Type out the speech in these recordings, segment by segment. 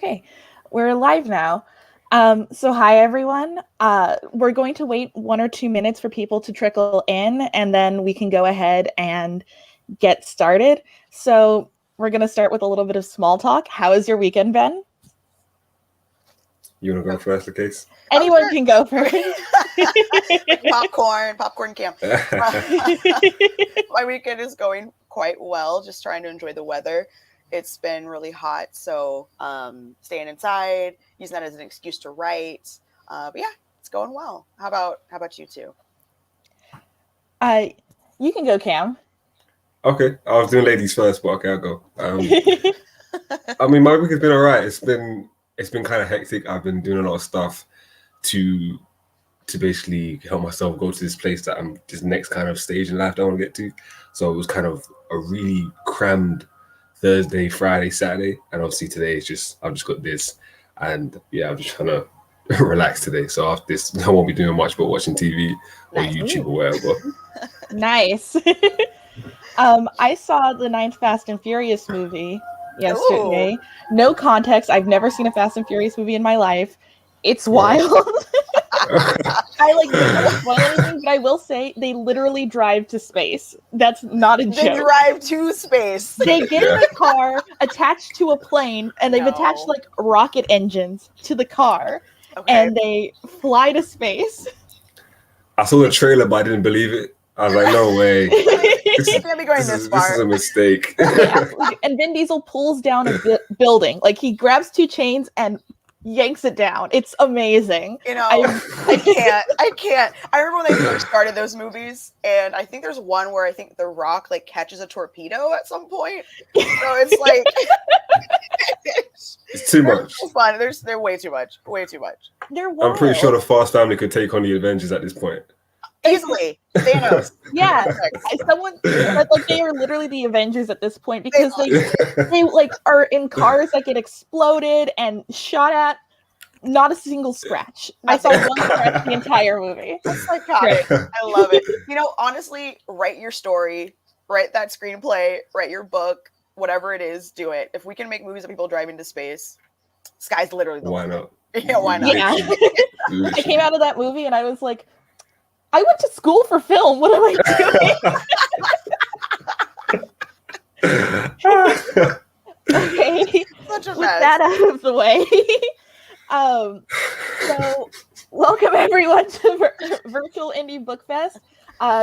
Okay, we're live now. So hi everyone. We're going to wait 1 or 2 minutes for people to trickle in, and then we can go ahead and get started. So we're going to start with a little bit of small talk. How has your weekend been? You want to go first, LaKase? Anyone can go first. popcorn camp. My weekend is going quite well, just trying to enjoy the weather. It's been really hot, so staying inside, using that as an excuse to write. But yeah, it's going well. How about you two? You can go, Cam. Okay, I was doing ladies first, but okay, I'll go. I mean, my week has been all right. It's been kind of hectic. I've been doing a lot of stuff to basically help myself go to this place that I'm this next kind of stage in life that I want to get to. So it was kind of a really crammed Thursday, Friday, Saturday, and obviously today is just I've just got this, and yeah, I'm just trying to relax today. So after this, I won't be doing much but watching TV or YouTube or whatever. Nice. I saw the 9th Fast and Furious movie yesterday. Ooh. No context. I've never seen a Fast and Furious movie in my life. It's wild. I don't spoil anything, but I will say they literally drive to space. That's not a joke. They drive to space. They get in a car attached to a plane, and they've attached like rocket engines to the car, and they fly to space. I saw the trailer, but I didn't believe it. I was like, no way. This is a mistake. Yeah, and Vin Diesel pulls down a building. Like, he grabs 2 chains and yanks it down. It's amazing. You know, I can't. I remember when they first started those movies, and I think there's one where I think The Rock like catches a torpedo at some point. So it's like it's too much. It's fun. They're way too much. Way too much. They're wild. I'm pretty sure the Fast family could take on the Avengers at this point. Easily. Thanos. Yeah. They are literally the Avengers at this point because they like are in cars that get exploded and shot at. Not a single scratch. I saw one scratch the entire movie. That's psychotic. I love it. You know, honestly, write your story, write that screenplay, write your book, whatever it is, do it. If we can make movies of people driving to space, sky's literally the limit. Why not? Yeah, why not? Yeah. I came out of that movie and I was like, I went to school for film. What am I doing? Okay. Such a With mess. that out of the way. So welcome everyone to Virtual Indie Book Fest.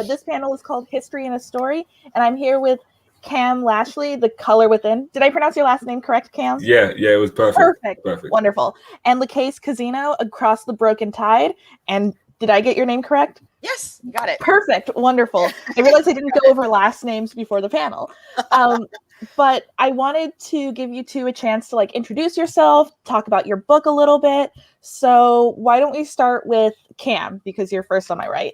This panel is called History in a Story, and I'm here with KAM Lashley, The Color Within. Did I pronounce your last name correct, Cam? Yeah, it was perfect. Perfect. Wonderful. And LaKase Cousino, Across the Broken Tide. And did I get your name correct? Yes, you got it. Perfect. Wonderful. I realized I didn't go over last names before the panel. But I wanted to give you two a chance to like introduce yourself, talk about your book a little bit. So why don't we start with Cam, because you're first on my right.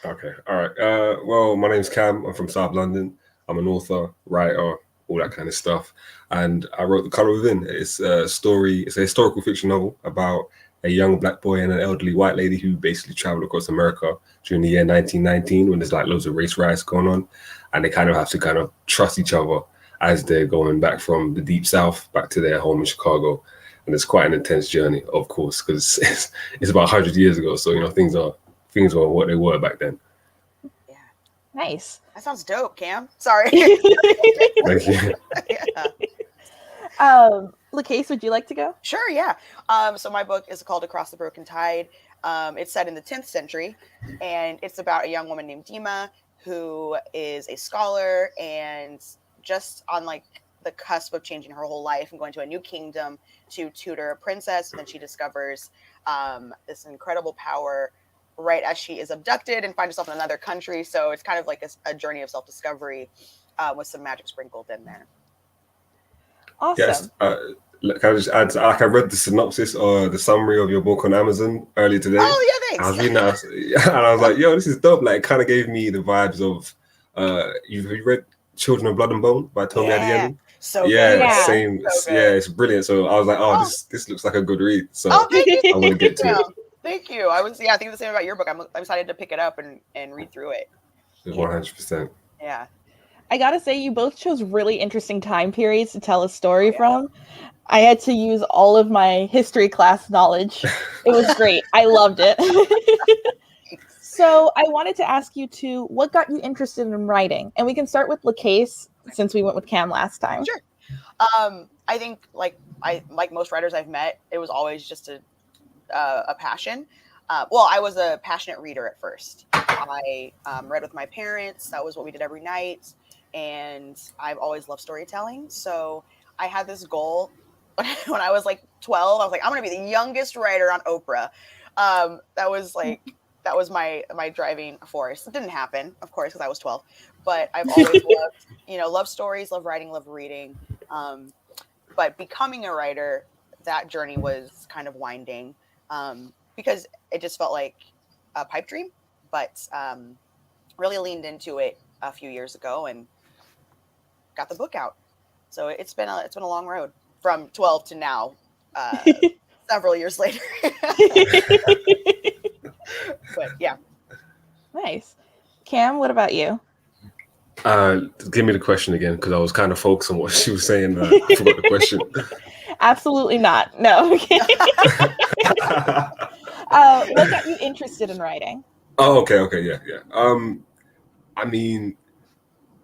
Okay. All right. Well, my name's Cam. I'm from South London. I'm an author, writer, all that kind of stuff. And I wrote The Color Within. It's a story. It's a historical fiction novel about a young black boy and an elderly white lady who basically traveled across America during the year 1919 when there's like loads of race riots going on. And they kind of have to kind of trust each other as they're going back from the deep South back to their home in Chicago. And it's quite an intense journey, of course, because it's about 100 years ago. So, you know, things were what they were back then. Yeah. Nice. That sounds dope, Cam. Sorry. Thank you. Yeah. LaKase, would you like to go? Sure, yeah. So my book is called Across the Broken Tide. It's set in the 10th century, and it's about a young woman named Dima who is a scholar and just on like the cusp of changing her whole life and going to a new kingdom to tutor a princess. And then she discovers this incredible power right as she is abducted and finds herself in another country. So it's kind of like a journey of self-discovery with some magic sprinkled in there. Awesome. Yes. Can I just add, like, I read the synopsis or the summary of your book on Amazon earlier today. Oh, yeah, thanks. I was reading that, and I was like, yo, this is dope. Like, it kind of gave me the vibes of, you read Children of Blood and Bone by Tommy Adeyemi? So yeah, good. same. So good. Yeah, it's brilliant. So I was like, this looks like a good read. So thank you. I want to get to it. Thank you. I think the same about your book. I'm excited to pick it up and read through it. 100%. Yeah. I gotta say, you both chose really interesting time periods to tell a story from. I had to use all of my history class knowledge. It was great. I loved it. So I wanted to ask you too, what got you interested in writing? And we can start with LaKase since we went with KAM last time. Sure. I think like most writers I've met, it was always just a passion. Well, I was a passionate reader at first. I read with my parents. That was what we did every night. And I've always loved storytelling. So I had this goal when I was like 12. I was like, I'm going to be the youngest writer on Oprah. That was my driving force. It didn't happen, of course, because I was 12. But I've always loved stories, love writing, love reading. But becoming a writer, that journey was kind of winding. Because it just felt like a pipe dream, but really leaned into it a few years ago and got the book out. So it's been a long road from 12 to now, several years later. But yeah. Nice. KAM, what about you? Give me the question again, because I was kind of focused on what she was saying. I forgot the question. Absolutely not. No. What got you interested in writing? Oh, okay, yeah. I mean,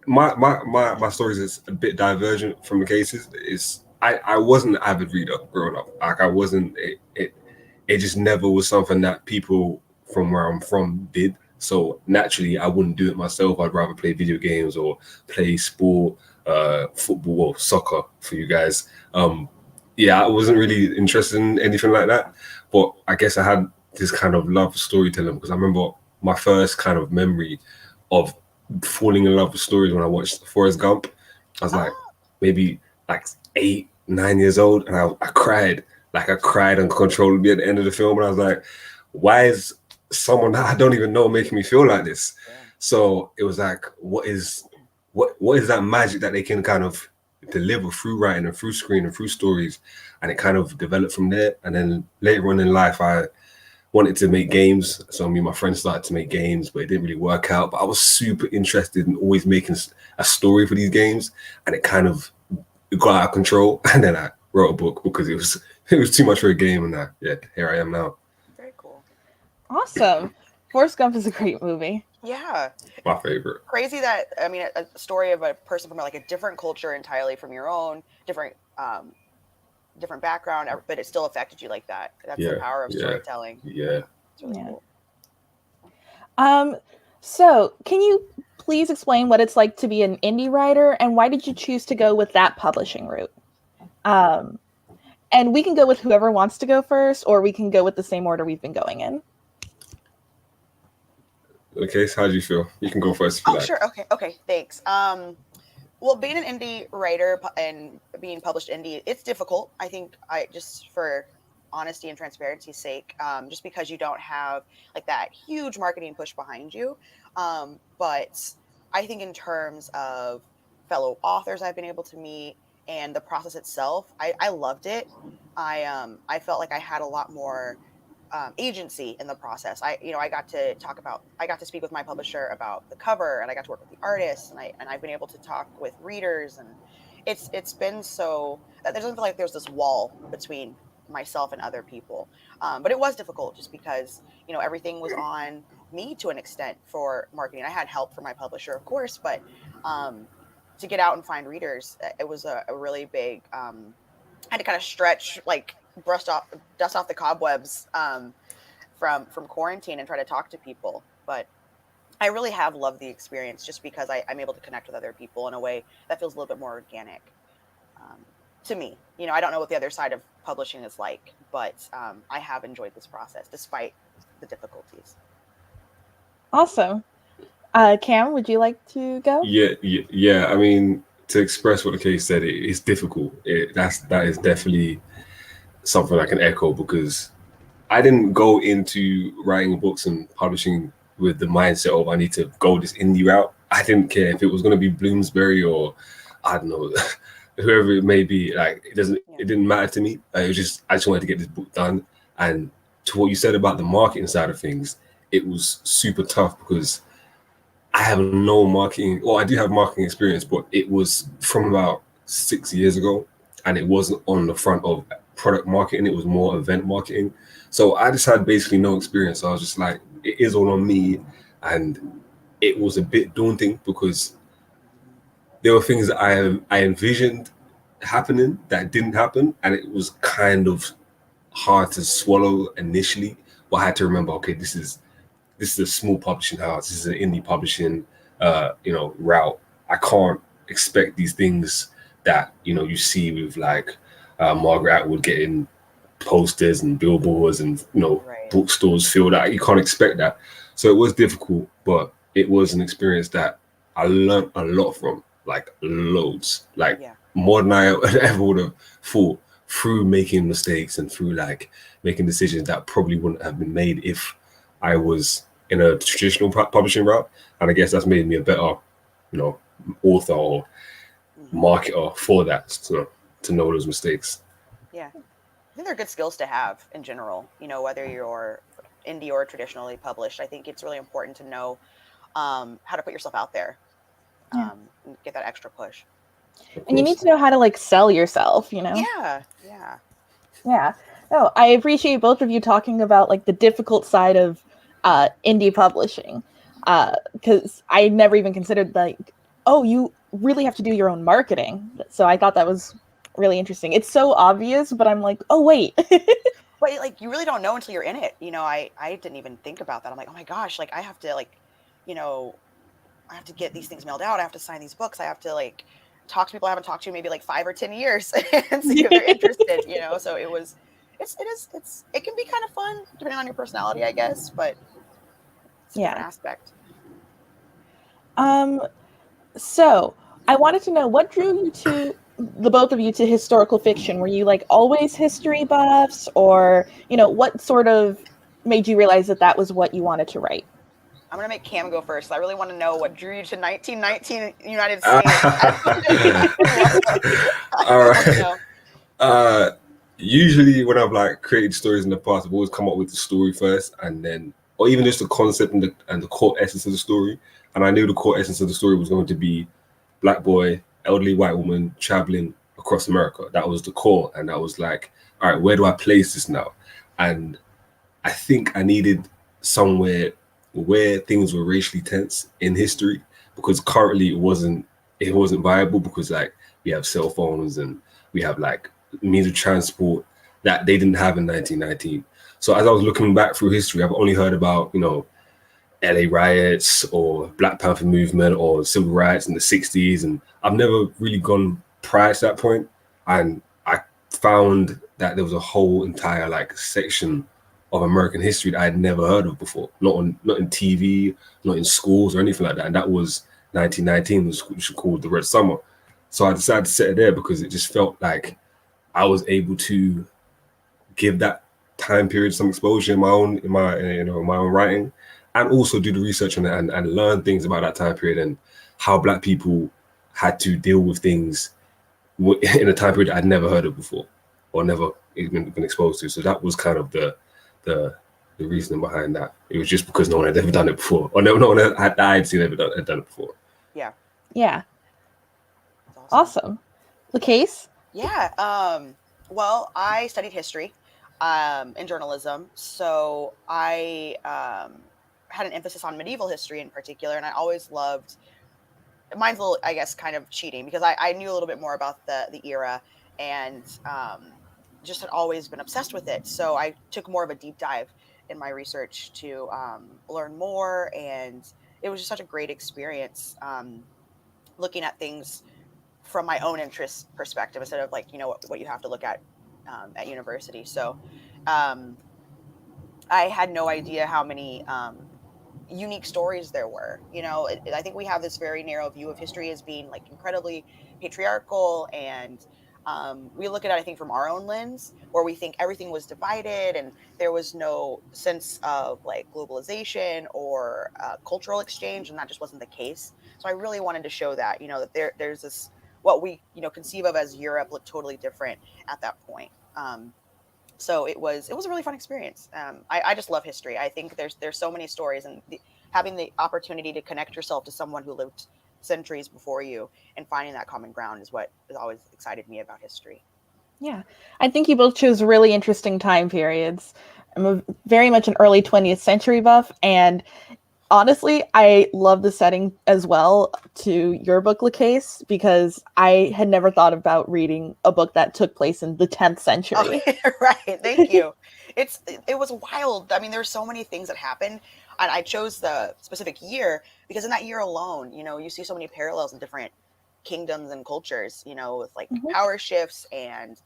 my stories is a bit divergent from the cases. I wasn't an avid reader growing up. Like I wasn't. It just never was something that people from where I'm from did. So naturally, I wouldn't do it myself. I'd rather play video games or play sport, football or soccer for you guys. Yeah, I wasn't really interested in anything like that. But I guess I had this kind of love for storytelling, because I remember my first kind of memory of falling in love with stories when I watched Forrest Gump. I was like maybe like 8, 9 years old, and I cried. Like I cried uncontrollably at the end of the film, and I was like, why is someone that I don't even know making me feel like this? Yeah. So it was like, what is that magic that they can kind of deliver through writing and through screen and through stories? And it kind of developed from there. And then later on in life, I wanted to make games. So me and my friends started to make games, but it didn't really work out. But I was super interested in always making a story for these games. And it kind of got out of control. And then I wrote a book because it was too much for a game. And here I am now. Very cool. Awesome. Forrest Gump is a great movie. Yeah. My favorite. Crazy that, I mean, a story of a person from like a different culture entirely from your own, different background, but it still affected you like that. That's the power of storytelling. Yeah. It's really cool. So can you please explain what it's like to be an indie writer, and why did you choose to go with that publishing route? And we can go with whoever wants to go first, or we can go with the same order we've been going in. Okay, so how do you feel? You can go first if you like. Sure. Okay, thanks. Well, being an indie writer and being published indie, it's difficult. I think just for honesty and transparency's sake, just because you don't have like that huge marketing push behind you. But I think in terms of fellow authors I've been able to meet and the process itself, I loved it. I felt like I had a lot more agency in the process. I got to speak with my publisher about the cover, and I got to work with the artists, and I've been able to talk with readers, and it's been so that there doesn't feel like there's this wall between myself and other people. But it was difficult just because, everything was on me to an extent for marketing. I had help from my publisher, of course, but to get out and find readers, it was a really big, I had to kind of stretch, like dust off the cobwebs from quarantine and try to talk to people. But I really have loved the experience just because I'm able to connect with other people in a way that feels a little bit more organic to me. I don't know what the other side of publishing is like, but I have enjoyed this process despite the difficulties. Awesome. KAM, would you like to go? Yeah. I mean, to express what LaKase said, it's difficult. That is definitely something I can echo, because I didn't go into writing books and publishing with the mindset of I need to go this indie route. I didn't care if it was going to be Bloomsbury or I don't know, whoever it may be. Like it didn't matter to me. I just wanted to get this book done. And to what you said about the marketing side of things, it was super tough because I have no marketing. Well, I do have marketing experience, but it was from about 6 years ago. and it wasn't on the front of product marketing. It was more event marketing. So I just had basically no experience. So I was just like, it is all on me. And it was a bit daunting because there were things that I envisioned happening that didn't happen. And it was kind of hard to swallow initially. But I had to remember, okay, this is a small publishing house. This is an indie publishing, route. I can't expect these things that you see with like Margaret Atwood getting posters and billboards and Right. bookstores filled out. You can't expect that. So it was difficult, but it was an experience that I learned a lot from, like loads, like Yeah. more than I ever would have thought, through making mistakes and through like making decisions that probably wouldn't have been made if I was in a traditional publishing route. And I guess that's made me a better, author or marketer for that, to know those mistakes. Yeah. I think they're good skills to have in general, whether you're indie or traditionally published. I think it's really important to know how to put yourself out there, and get that extra push. And you need to know how to like sell yourself, Yeah. Yeah. No, I appreciate both of you talking about like the difficult side of indie publishing, because I never even considered like, oh, you really have to do your own marketing. So I thought that was really interesting. It's so obvious, but I'm like, oh wait. But like, you really don't know until you're in it. I didn't even think about that. I'm like, oh my gosh, like I have to I have to get these things mailed out. I have to sign these books. I have to like talk to people I haven't talked to maybe like 5 or 10 years and see if they're interested, So it can be kind of fun depending on your personality, I guess, but it's a different aspect. So I wanted to know what drew you to the both of you to historical fiction. Were you like always history buffs, or what sort of made you realize that was what you wanted to write? I'm gonna make Cam go first. I really want to know what drew you to 1919 United States. All right. Usually when I've like created stories in the past, I've always come up with the story first, and then, or even just the concept and the core essence of the story. And I knew the core essence of the story was going to be Black boy, elderly white woman traveling across America. That was the core, and that was like, all right, where do I place this now? And I think I needed somewhere where things were racially tense in history, because currently it wasn't viable, because like we have cell phones and we have like means of transport that they didn't have in 1919. So as I was looking back through history, I've only heard about LA riots or Black Panther movement or civil rights in the 60s, and I've never really gone prior to that point. And I found that there was a whole entire like section of American history that I had never heard of before, not in TV, not in schools or anything like that. And that was 1919, which was called the Red Summer. So I decided to set it there because it just felt like I was able to give that time period some exposure in my own writing, and also do the research on it and learn things about that time period and how Black people had to deal with things in a time period I'd never heard of before or never even been exposed to. So that was kind of the reasoning behind that. It was just because no one had ever done it before, or no one I'd seen had done it before. Yeah. Awesome. LaKase? Yeah. Well, I studied history in journalism, so I had an emphasis on medieval history in particular, and I always loved. Mine's a little, I guess, kind of cheating because I knew a little bit more about the era, and just had always been obsessed with it. So I took more of a deep dive in my research to learn more, and it was just such a great experience looking at things from my own interest perspective instead of like what you have to look at university. So I had no idea how many unique stories there were. I think we have this very narrow view of history as being like incredibly patriarchal, and we look at it, I think, from our own lens, where we think everything was divided and there was no sense of like globalization or cultural exchange, and that just wasn't the case. So I really wanted to show that that there's this, what we conceive of as Europe, looked totally different at that point. So it was a really fun experience. I just love history. I think there's so many stories, and having the opportunity to connect yourself to someone who lived centuries before you and finding that common ground is what has always excited me about history. Yeah, I think you both chose really interesting time periods. Very much an early 20th century buff, and honestly, I love the setting as well to your book, LaKase, because I had never thought about reading a book that took place in the 10th century. Oh, right. Thank you. It was wild. I mean, there's so many things that happened, and I chose the specific year because in that year alone, you see so many parallels in different kingdoms and cultures. With like Mhm. power shifts and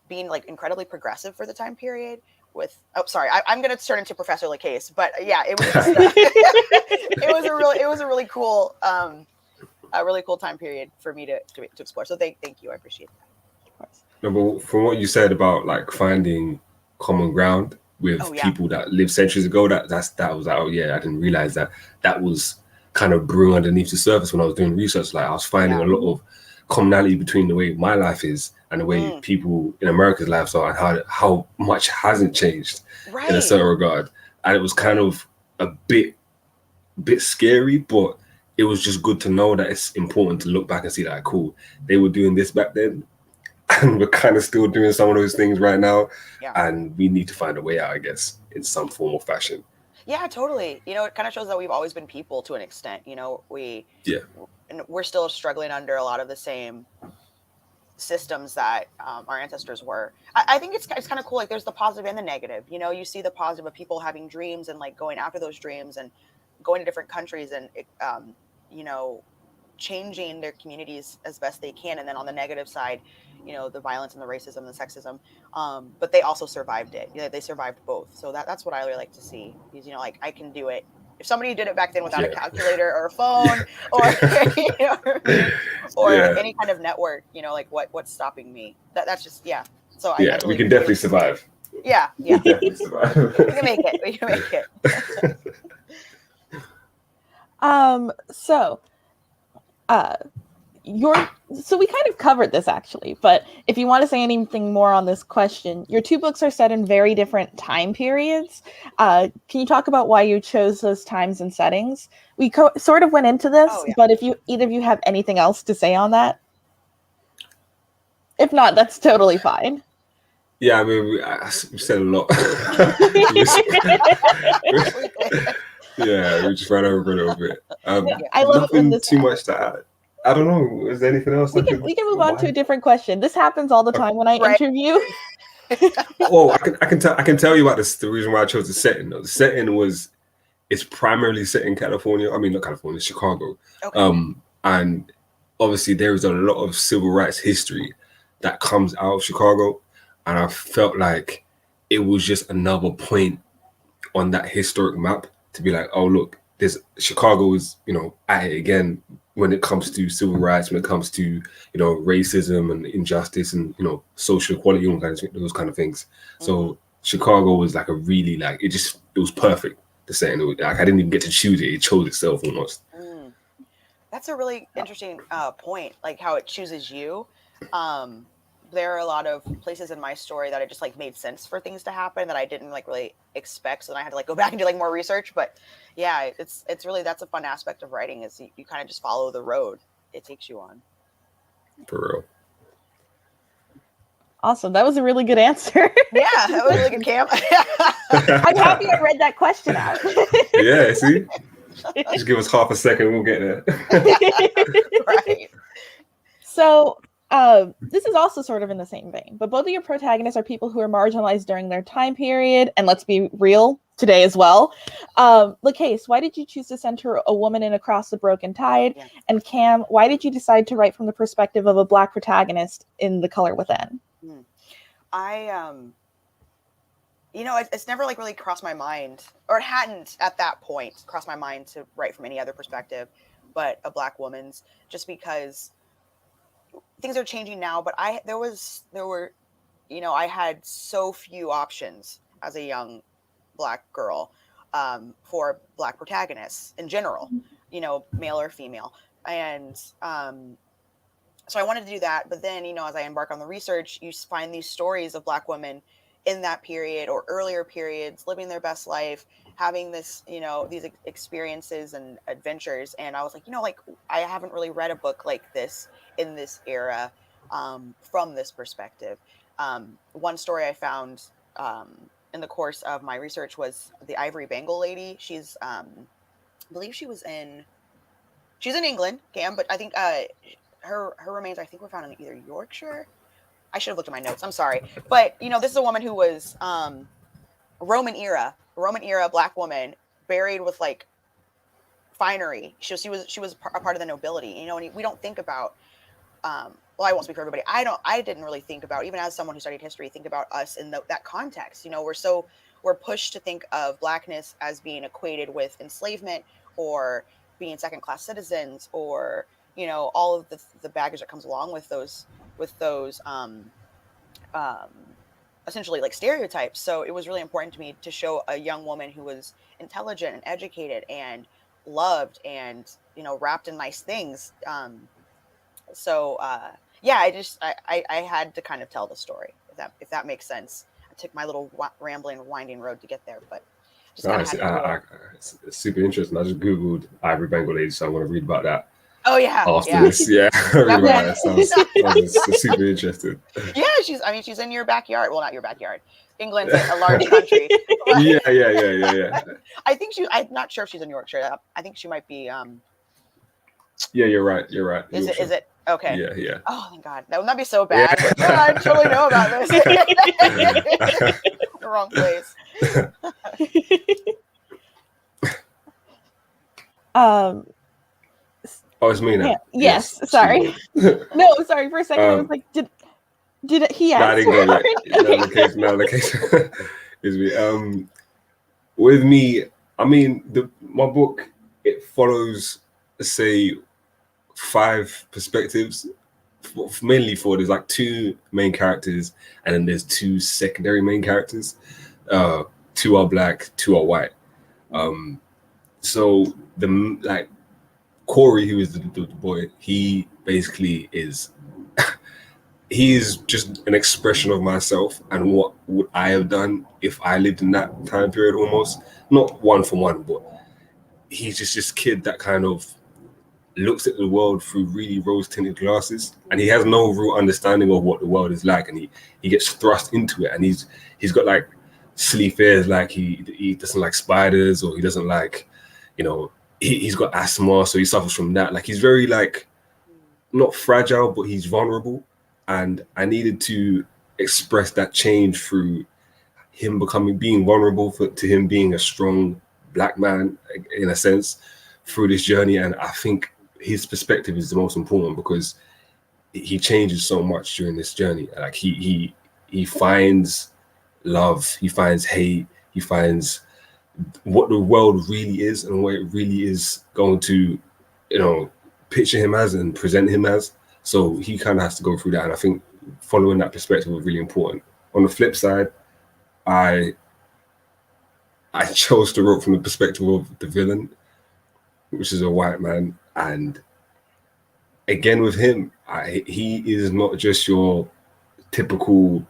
being like incredibly progressive for the time period. Sorry, I'm going to turn into Professor LaKase, but yeah, it was just it was a really cool time period for me to explore. So thank you, I appreciate that. No, but from what you said about like finding common ground with Oh yeah, people that lived centuries ago, that was like, oh yeah, I didn't realize that was kind of brewing underneath the surface when I was doing research. Like I was finding Yeah. a lot of commonality between the way my life is and the way Mm. people in America's lives are, and how much hasn't changed in a Right. certain regard. And it was kind of a bit scary, but it was just good to know that it's important to look back and see that, cool, they were doing this back then, and we're kind of still doing some of those things right now. Yeah. And we need to find a way out, I guess, in some form or fashion. Yeah, totally. It kind of shows that we've always been people to an extent. We're still struggling under a lot of the same systems that our ancestors were. I think it's kind of cool. Like there's the positive and the negative. You see the positive of people having dreams and like going after those dreams and going to different countries and changing their communities as best they can. And then on the negative side, the violence and the racism and the sexism. But they also survived it. They survived both. So that's what I really like to see. Is like I can do it. If somebody did it back then without a calculator or a phone or or any kind of network, like what's stopping me? That's just So I we can definitely survive. Yeah. We can definitely survive. We can make it. We can make it. So we kind of covered this actually, but if you want to say anything more on this question, your two books are set in very different time periods. Can you talk about why you chose those times and settings? We sort of went into this, but if either of you have anything else to say on that, if not, that's totally fine. Yeah, I mean, we said a lot. We just ran over a little bit. I love it when this too much to add. I don't know. Is there anything else? We can move on to a different question. This happens all the time when I interview. Well, I can tell you about this. The reason why I chose the setting. The setting it's primarily set in California. I mean, not California, Chicago. Okay. And obviously there is a lot of civil rights history that comes out of Chicago, and I felt like it was just another point on that historic map to be like, oh look, Chicago is at it again when it comes to civil rights, when it comes to racism and injustice and social equality, those kind of things. Mm-hmm. So Chicago was like a really it was perfect. The setting, I didn't even get to choose it; it chose itself almost. That's a really interesting point, like how it chooses you. There are a lot of places in my story that it just made sense for things to happen that I didn't really expect. So then I had to go back and do more research. But yeah, it's really, that's a fun aspect of writing is you kind of just follow the road it takes you on. For real. Awesome. That was a really good answer. Yeah, that was really good, Cam. I'm happy I read that question out. Yeah, see? Just give us half a second, we'll get there. Right. So this is also sort of in the same vein, but both of your protagonists are people who are marginalized during their time period, and let's be real, today as well. LaKase, why did you choose to center a woman in Across the Broken Tide? Yeah. And Cam, why did you decide to write from the perspective of a Black protagonist in The Color Within? It's never really crossed my mind, or it hadn't at that point crossed my mind to write from any other perspective but a Black woman's, just because things are changing now. But I had so few options as a young Black girl for Black protagonists in general, male or female. And so I wanted to do that. But then, as I embark on the research, you find these stories of Black women in that period or earlier periods, living their best life, having this, these experiences and adventures. And I was like, I haven't really read a book like this in this era. from this perspective. One story I found in the course of my research was the Ivory Bengal lady. She's, I believe she's in England, Cam, but I think her remains, I think, were found in either Yorkshire. I should have looked at my notes. I'm sorry, but this is a woman who was Roman era Black woman, buried with like finery. She was a part of the nobility. And we don't think about. Well, I won't speak for everybody. I didn't really think about, even as someone who studied history, think about us in that context. We're pushed to think of Blackness as being equated with enslavement or being second-class citizens, or all of the baggage that comes along with those essentially like stereotypes. So it was really important to me to show a young woman who was intelligent and educated and loved and wrapped in nice things. Yeah, I had to kind of tell the story, if that makes sense. I took my little rambling, winding road to get there, but just kind of had it's super interesting. I just googled Ivory Bengal lady, so I want to read about that. Oh yeah, after this, yeah, read about that. Sounds super interesting. Yeah, she's in your backyard. Well, not your backyard. England's a large country. Yeah. I think I'm not sure if she's in Yorkshire. I think she might be. Yeah, you're right. Is it? Okay. Yeah. Oh, thank God. That would not be so bad. Yeah. I totally know about this. The wrong place. Oh, it's me now. Yeah. Yes. Sorry. No, sorry. For a second, I was like, did he ask? I didn't go. No, the case is me. With me, I mean, my book, it follows, say, 5 perspectives. Mainly there's like 2 main characters, and then there's 2 secondary main characters. 2 are Black, 2 are white. So Corey, who is the boy, he basically is he is just an expression of myself and what would I have done if I lived in that time period, almost. Not one for one, but he's just this kid that kind of looks at the world through really rose-tinted glasses, and he has no real understanding of what the world is like, and he gets thrust into it, and he's got like silly fears, like he doesn't like spiders, or he doesn't like, he's got asthma, so he suffers from that. Like, he's very like not fragile, but he's vulnerable, and I needed to express that change through him being vulnerable to him being a strong Black man, in a sense, through this journey. And I think his perspective is the most important, because he changes so much during this journey. Like he finds love, he finds hate, he finds what the world really is and what it really is going to, picture him as and present him as. So he kind of has to go through that. And I think following that perspective was really important. On the flip side, I chose to write from the perspective of the villain, which is a white man. And again, with him, he is not just your typical,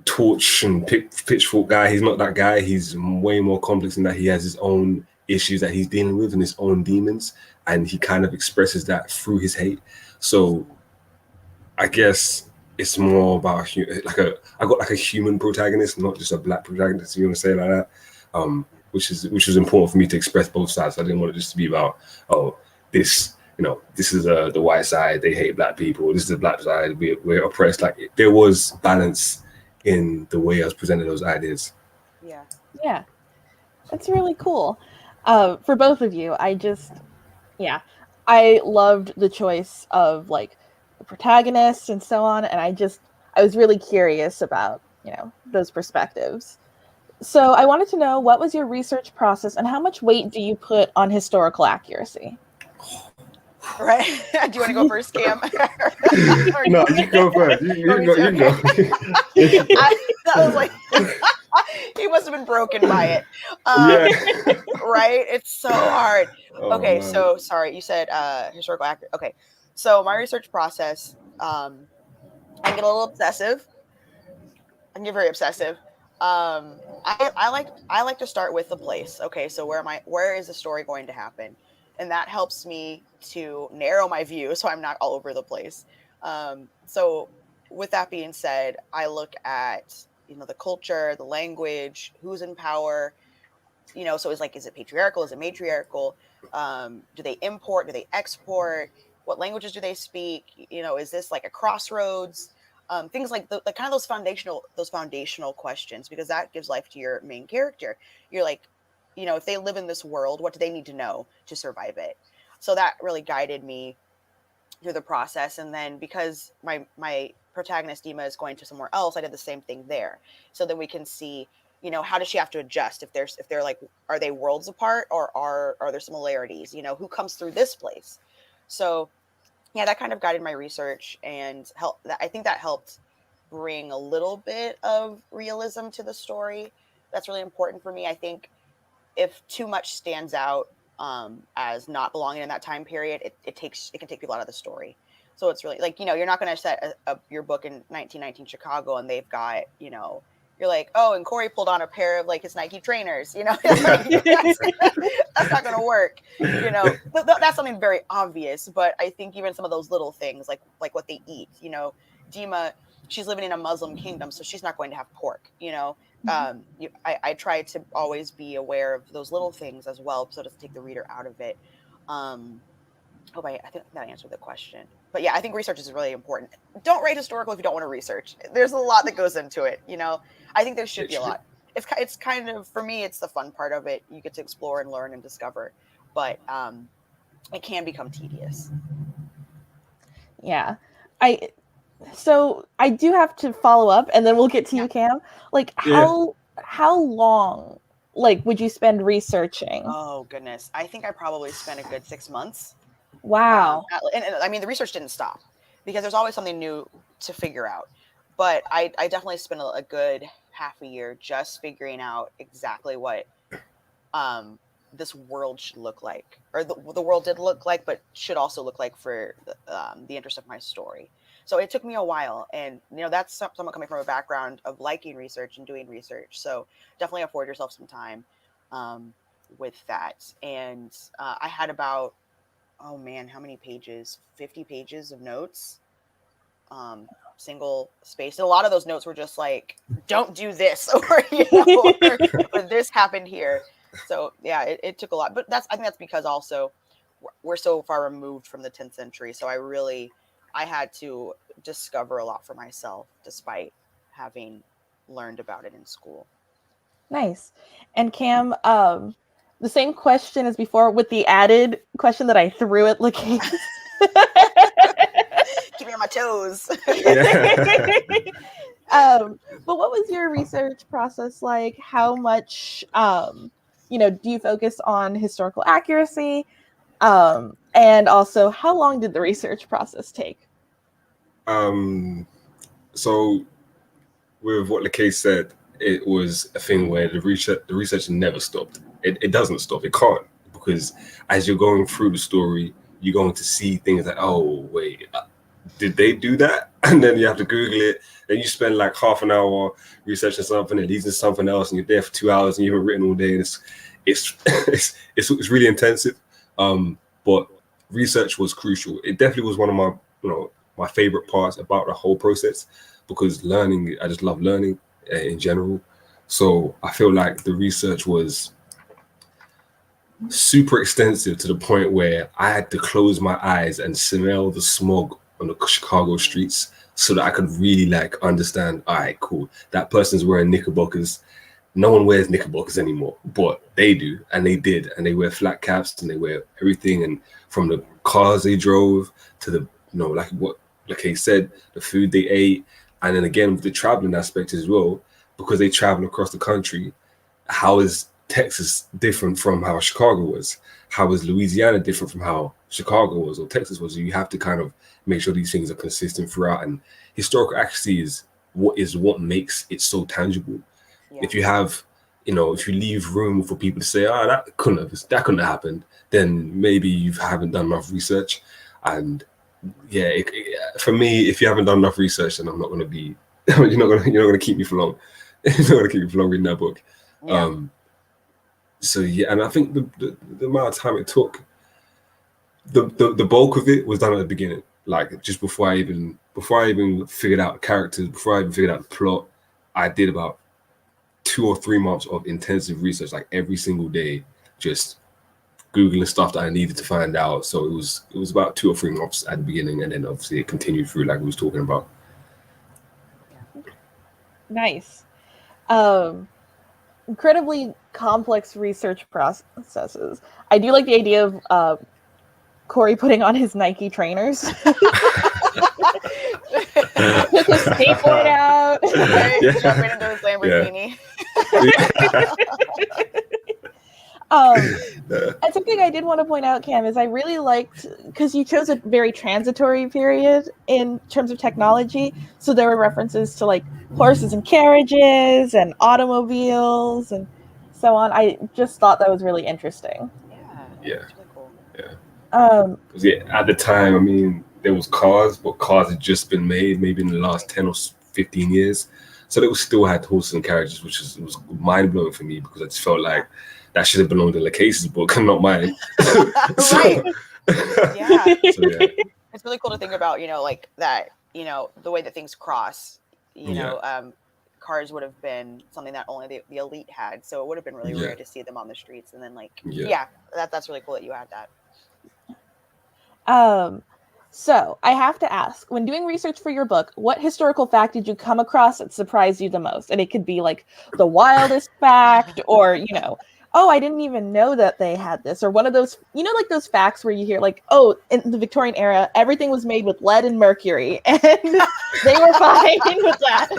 torch and pitchfork guy. He's not that guy. He's way more complex in that he has his own issues that he's dealing with and his own demons, and he kind of expresses that through his hate. So I guess it's more about I got like a human protagonist, not just a Black protagonist, if you want to say it like that. Which was important for me to express both sides. I didn't want it just to be about, this is the white side, they hate Black people. This is the Black side, we're oppressed. Like, there was balance in the way I was presenting those ideas. Yeah, that's really cool. For both of you, I loved the choice of like the protagonists and so on, and I was really curious about those perspectives. So I wanted to know, what was your research process and how much weight do you put on historical accuracy? Right. Do you want to go first, Cam? No, you go first. You go. I was like, he must have been broken by it. Right? It's so hard. Okay, man. So sorry, you said historical accuracy. Okay, so my research process, I can get a little obsessive. I can get very obsessive. I like to start with the place. Okay, so where is the story going to happen? and that helps me to narrow my view so I'm not all over the place. So with that being said, I look at, the culture, the language, who's in power, so it's like, is it patriarchal? Is it matriarchal? Do they import? Do they export? What languages do they speak? Is this like a crossroads? Things like the kind of those foundational questions, because that gives life to your main character. You're like, if they live in this world, what do they need to know to survive it? So that really guided me through the process. And then because my protagonist Dima is going to somewhere else, I did the same thing there. So then we can see, how does she have to adjust if they're like, are they worlds apart, or are there similarities? Who comes through this place? So yeah, that kind of guided my research and I think that helped bring a little bit of realism to the story. That's really important for me. I think if too much stands out as not belonging in that time period, it can take people out of the story. So it's really like, you're not going to set your book in 1919 Chicago and they've got, you're like, oh, and Corey pulled on a pair of like his Nike trainers, like, that's not going to work. That's something very obvious. But I think even some of those little things, like what they eat, Dima, she's living in a Muslim kingdom, so she's not going to have pork, I try to always be aware of those little things as well, so to take the reader out of it. I think that answered the question. But yeah, I think research is really important. Don't write historical if you don't want to research. There's a lot that goes into it. I think there should be a lot. It's kind of, for me, it's the fun part of it. You get to explore and learn and discover, but it can become tedious. Yeah, So I do have to follow up, and then we'll get to you, Cam. Like, how long, would you spend researching? Oh goodness, I think I probably spent a good 6 months. Wow. And I mean, the research didn't stop because there's always something new to figure out. But I definitely spent a good half a year just figuring out exactly what this world should look like, or the world did look like, but should also look like for the interest of my story. So it took me a while, and that's somewhat coming from a background of liking research and doing research. So definitely afford yourself some time with that. And I had about, oh man, how many pages? 50 pages of notes, single spaced. And a lot of those notes were just like, don't do this, or, or this happened here. So yeah, it took a lot, but I think that's because also we're so far removed from the 10th century. So I had to discover a lot for myself, despite having learned about it in school. Nice. And Cam, the same question as before, with the added question that I threw at LaKase. Keep me on my toes. But what was your research process like? How much, do you focus on historical accuracy? And also, how long did the research process take? So with what LaKase said, it was a thing where the research never stopped. It doesn't stop. It can't, because as you're going through the story, you're going to see things like, oh wait, did they do that? And then you have to Google it. Then you spend like half an hour researching something, it leads to something else, and you're there for 2 hours and you haven't written all day. And it's really intensive. But research was crucial. It definitely was one of my favorite parts about the whole process, because learning, I just love learning in general. So I feel like the research was super extensive to the point where I had to close my eyes and smell the smog on the Chicago streets so that I could really understand, all right, cool, that person's wearing knickerbockers. No one wears knickerbockers anymore, but they do, and they did, and they wear flat caps and they wear everything, and from the cars they drove to the, like what LaKase said, the food they ate, and then again with the traveling aspect as well, because they travel across the country. How is Texas different from how Chicago was? How is Louisiana different from how Chicago was or Texas was? You have to kind of make sure these things are consistent throughout, and historical accuracy is what makes it so tangible. Yeah. If you have, if you leave room for people to say, that couldn't have happened, then maybe you haven't done enough research. And yeah, for me, if you haven't done enough research, then I'm not going to be, you're not going to keep me for long. You're not going to keep me for long reading that book. Yeah. So yeah, and I think the amount of time it took, the bulk of it was done at the beginning, like just before I even figured out the characters, before I even figured out the plot. I did about 2 or 3 months of intensive research, like every single day, just Googling stuff that I needed to find out. So it was about 2 or 3 months at the beginning, and then obviously it continued through, like we was talking about. Nice. Incredibly complex research processes. I do like the idea of Corey putting on his Nike trainers. Took his skateboard out. Right? Jumping into his Lamborghini. And something I did want to point out, Cam, is I really liked, because you chose a very transitory period in terms of technology. So there were references to like horses and carriages and automobiles and so on. I just thought that was really interesting. Yeah. It's really cool. Yeah. At the time, I mean, there was cars, but cars had just been made maybe in the last 10 or 15 years. So they still had horses and carriages, which was mind blowing for me, because I just felt like that should have belonged in LaKase's book and not mine. Right. Yeah. So, yeah. It's really cool to think about, like that, the way that things cross, cars would have been something that only the elite had. So it would have been really rare to see them on the streets. And then that's really cool that you had that. So I have to ask, when doing research for your book, what historical fact did you come across that surprised you the most? And it could be like the wildest fact, or, oh, I didn't even know that they had this, or one of those, like those facts where you hear like, oh, in the Victorian era, everything was made with lead and mercury, and they were fine with that.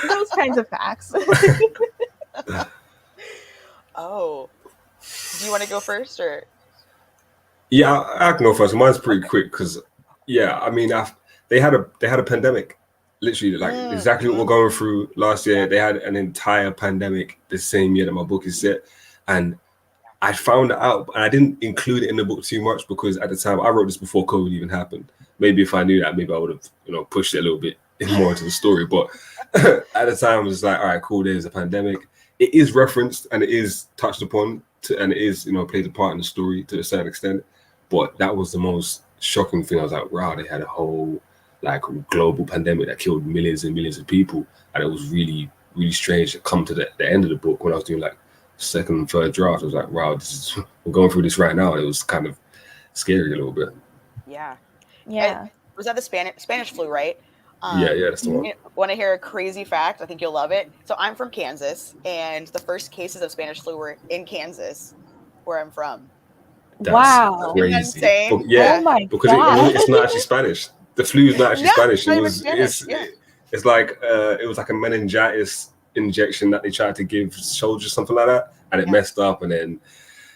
Those kinds of facts. Oh, do you want to go first, or? Yeah, I can go first. Mine's pretty quick because, I mean, they had a pandemic, literally, like exactly what we're going through last year. They had an entire pandemic the same year that my book is set, and I found out, and I didn't include it in the book too much because at the time I wrote this before COVID even happened. Maybe if I knew that, maybe I would have, pushed it a little bit more into the story. But at the time, it was like, all right, cool. There's a pandemic. It is referenced and it is touched upon, and it is, plays a part in the story to a certain extent. But that was the most shocking thing. I was like, wow, they had a whole like global pandemic that killed millions and millions of people. And it was really, really strange to come to the end of the book when I was doing like second and third draft. I was like, wow, we're going through this right now. It was kind of scary a little bit. Yeah. Yeah. Was that the Spanish flu, right? Yeah, that's the one. Want to hear a crazy fact? I think you'll love it. So I'm from Kansas, and the first cases of Spanish flu were in Kansas, where I'm from. Wow. Crazy. Isn't that insane? Oh my because God. it's not actually Spanish. The flu is not actually Spanish. Not even Spanish. It's like it was like a meningitis injection that they tried to give soldiers, something like that, and it messed up, and then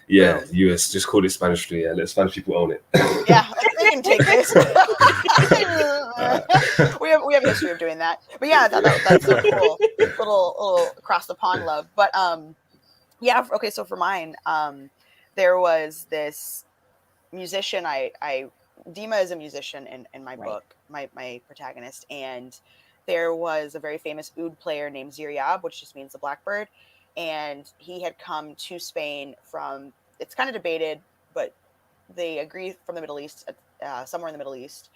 the US just called it Spanish flu. Yeah, let Spanish people own it. Yeah, they can take this. we have a history of doing that, but yeah, that's so cool. Little across the pond love, but okay. So for mine, there was this musician. Dima is a musician in my book, my protagonist, and there was a very famous oud player named Ziryab, which just means the blackbird, and he had come to Spain from. It's kind of debated, but they agree from the Middle East, somewhere in the Middle East.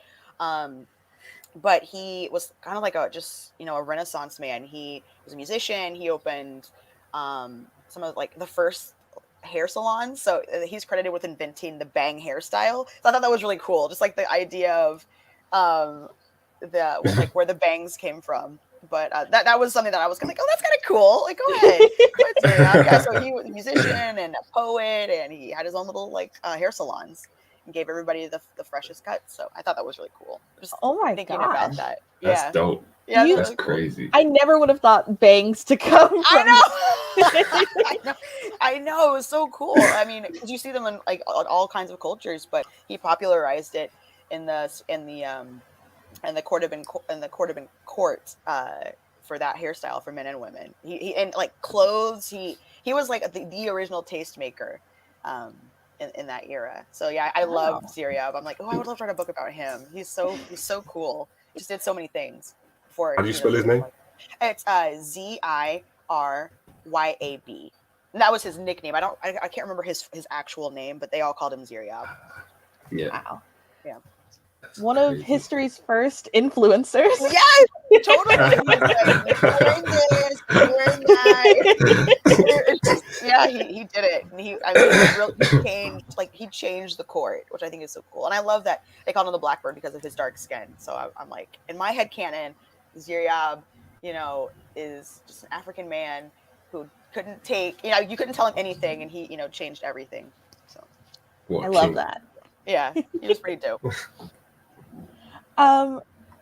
But he was kind of like a Renaissance man. He was a musician. He opened some of like the first hair salons. So he's credited with inventing the bang hairstyle. So I thought that was really cool. Just like the idea of where the bangs came from. But that was something that I was kind of like, oh, that's kind of cool. Like, go ahead. Yeah, so he was a musician and a poet, and he had his own little hair salons and gave everybody the freshest cut. So I thought that was really cool. Just thinking about that. That's dope. Yeah, that's really crazy. I never would have thought bangs to come from. I know. It was so cool. I mean, because you see them in like all kinds of cultures, but he popularized it in the Cordovan court for that hairstyle for men and women. He and like clothes. He was like the original tastemaker in that era. So yeah, I love Ziryab. I'm like, I would love to write a book about him. He's so cool. He just did so many things. How do you spell his name? It's Ziryab. that was his nickname. I can't remember his actual name, but they all called him Ziryab. Yeah. Wow. Yeah. That's One of crazy. history's first influencers. Yes, totally. He was like, "You're wearing this, you're wearing that." It's just, yeah, he did it. And he changed the court, which I think is so cool. And I love that they called him the Blackbird because of his dark skin. So I'm like, in my head canon, Ziryab, is just an African man who couldn't take, you couldn't tell him anything, and he, changed everything. So What I a love king. that. yeah, he was pretty dope.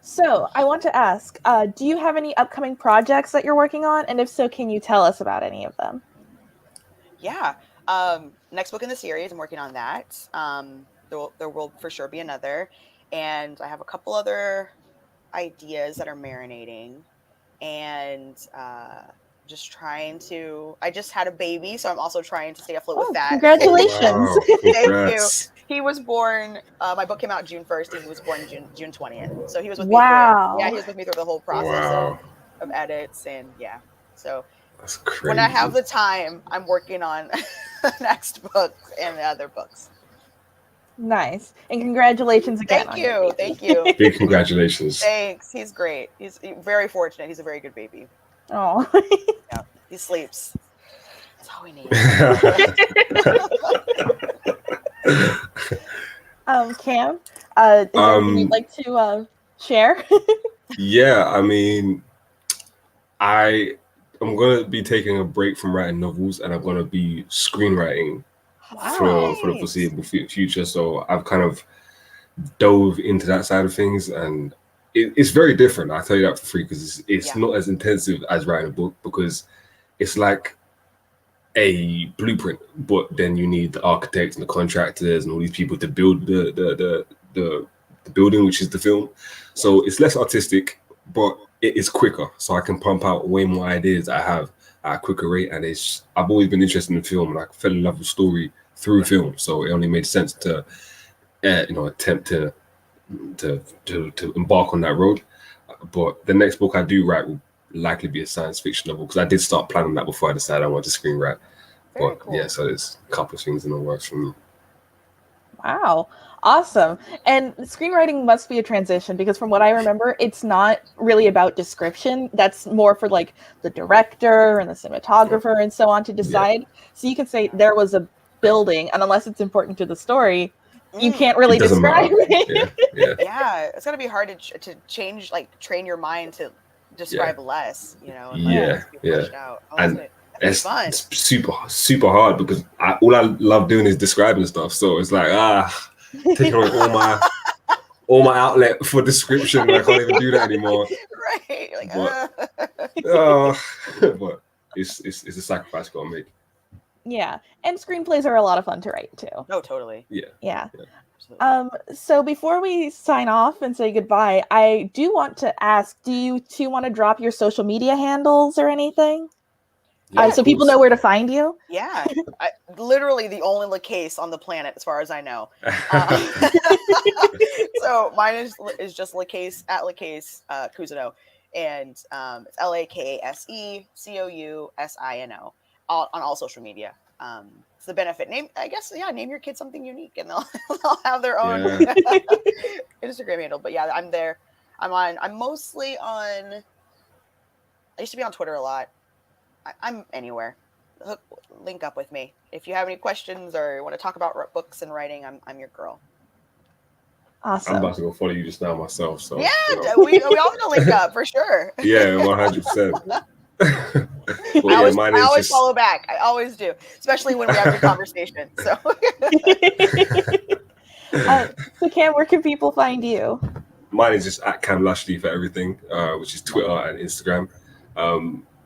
So I want to ask, do you have any upcoming projects that you're working on? And if so, can you tell us about any of them? Yeah. Next book in the series, I'm working on that. There will for sure be another. And I have a couple other ideas that are marinating. And I just had a baby, so I'm also trying to stay afloat with that. Congratulations. Wow, congrats. He was born, my book came out June 1st, and he was born June 20th. So he was with me Wow. he was with me through the whole process of edits, and yeah. So That's crazy. when I have the time, I'm working on the next book and the other books. Nice. And congratulations again. Thank you. Big congratulations. Thanks. He's great. He's very fortunate. He's a very good baby. Oh. Yeah, he sleeps. That's all we need. Cam, is there anything you'd like to share? Yeah, I mean, I'm gonna be taking a break from writing novels, and I'm gonna be screenwriting for the foreseeable future. So I've kind of dove into that side of things, and it's very different. I'll tell you that for free, because it's not as intensive as writing a book, because it's like a blueprint, but then you need the architects and the contractors and all these people to build the building, which is the film. So it's less artistic, but it is quicker, so I can pump out way more ideas I have at a quicker rate. And I've always been interested in film, and I fell in love with story through film, so it only made sense to attempt to embark on that road. But the next book I do write will likely be a science fiction novel, because I did start planning that before I decided I wanted to screenwrite. Very cool. Yeah, so there's a couple of things in the works for me. Wow. Awesome. And screenwriting must be a transition, because from what I remember, it's not really about description. That's more for like the director and the cinematographer and so on to decide. So you can say there was a building, and unless it's important to the story, you can't really describe it. Yeah, it's gonna be hard to change, like train your mind to describe less, and pushed out. And it's super hard, because all I love doing is describing stuff. So it's like taking away all my outlet for description. I can't even do that anymore. Right. Like, but it's a sacrifice I gotta make. Yeah, and screenplays are a lot of fun to write too. Oh, totally. Yeah. So before we sign off and say goodbye, I do want to ask, do you two want to drop your social media handles or anything? So people know where to find you? Yeah. Literally the only LaKase on the planet, as far as I know. So mine is just LaKase, at LaKase Cousino. And it's LaKase Cousino on all social media. It's the benefit. Name your kid something unique, and they'll have their own Instagram handle. But yeah, I'm there. I'm mostly on. I used to be on Twitter a lot. I'm anywhere. Link up with me if you have any questions or want to talk about books and writing. I'm your girl. Awesome. I'm about to go follow you just now myself. So yeah, we all gonna link up for sure. Yeah, 100%. I always follow back. I always do, especially when we have a conversation. So, so Cam, where can people find you? Mine is just at KAM Lashley for everything, which is Twitter and Instagram.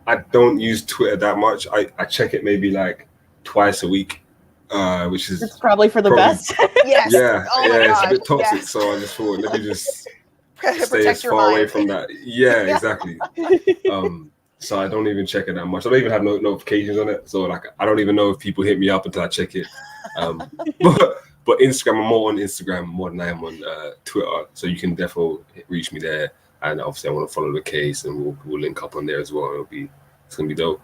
I don't use Twitter that much. I check it maybe like twice a week, which is it's probably for the best. Yes. Yeah, oh my it's gosh. a bit toxic. Yes. So I just thought, let me just Protect stay as your far away mind. from that. Yeah, exactly. So I don't even check it that much. I don't even have notifications on it. So like, I don't even know if people hit me up until I check it. But Instagram, I'm more on Instagram more than I am on Twitter. So you can definitely reach me there. And obviously I want to follow LaKase, and we'll link up on there as well. It's gonna be dope.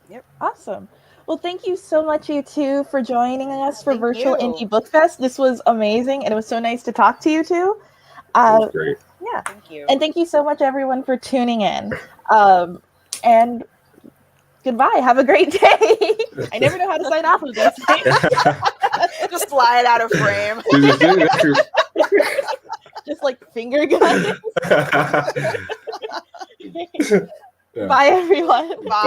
Yep. Awesome. Well, thank you so much, you two, for joining us for Thank Virtual you. Indie Book Fest. This was amazing, and it was so nice to talk to you two. That's great. Yeah. Thank you. And thank you so much, everyone, for tuning in. And goodbye. Have a great day. I never know how to sign off with this. Just slide out of frame. Just like finger guns. Yeah. Bye, everyone. Bye.